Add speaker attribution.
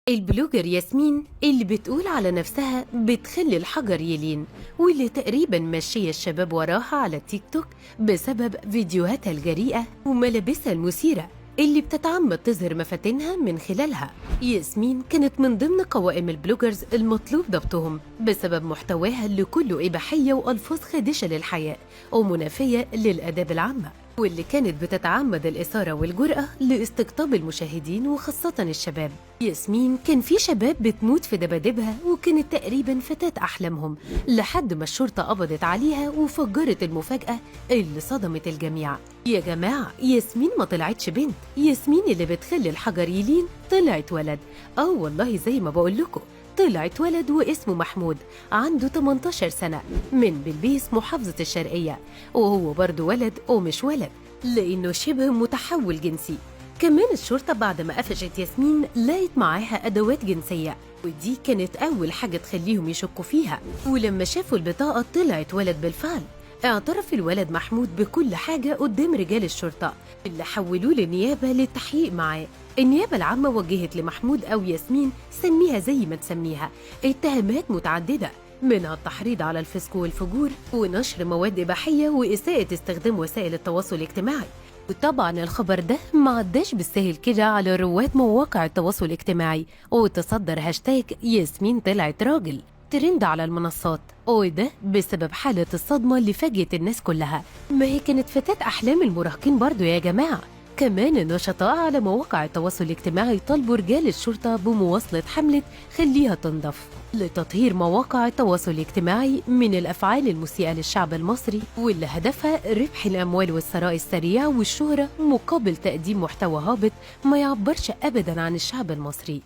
Speaker 1: البلوجر ياسمين اللي بتقول على نفسها بتخلي الحجر يلين، واللي تقريبا ماشية الشباب وراها على تيك توك بسبب فيديوهاتها الجريئة وملابسها المثيرة اللي بتتعمد تظهر مفاتنها من خلالها. ياسمين كانت من ضمن قوائم البلوجرز المطلوب ضبطهم بسبب محتواها اللي كله إباحية وألفاظ خادشة للحياء ومنافية للآداب العامة، واللي كانت بتتعمد الإثارة والجرأة لاستقطاب المشاهدين وخاصة الشباب. ياسمين كان في شباب بتموت في دبادبها وكانت تقريبا فتاة أحلامهم، لحد ما الشرطة قبضت عليها وفجرت المفاجأة اللي صدمت الجميع. يا جماعة، ياسمين ما طلعتش بنت، ياسمين اللي بتخلي الحجر يلين طلعت ولد. والله زي ما بقول لكم، طلعت ولد واسمه محمود، عنده 18 سنة، من بلبيس محافظة الشرقية، وهو برضه ولد ومش ولد لأنه شبه متحول جنسي. كمان الشرطة بعد ما قفشت ياسمين لقت معاها أدوات جنسية، ودي كانت أول حاجة تخليهم يشكوا فيها. ولما شافوا البطاقة طلعت ولد بالفعل. اعترف الولد محمود بكل حاجة قدام رجال الشرطة اللي حولوه للنيابة للتحقيق معاه. النيابة العامة وجهت لمحمود أو ياسمين، سميها زي ما تسميها، اتهامات متعددة، منها التحريض على الفسق والفجور ونشر مواد إباحية وإساءة استخدام وسائل التواصل الاجتماعي. وطبعا الخبر ده ما عداش بالسهل كده على رواد مواقع التواصل الاجتماعي، وتصدر هاشتاج ياسمين طلعت راجل ترند على المنصات، وده بسبب حالة الصدمة اللي فاجئت الناس كلها. ما هي كانت فتاة أحلام المراهقين برضو يا جماعة. كمان النشطاء على مواقع التواصل الاجتماعي طالبوا رجال الشرطة بمواصلة حملة خليها تنضف لتطهير مواقع التواصل الاجتماعي من الأفعال المسيئة للشعب المصري، واللي هدفها ربح الأموال والثراء السريع والشهرة مقابل تقديم محتوى هابط ما يعبرش أبدا عن الشعب المصري.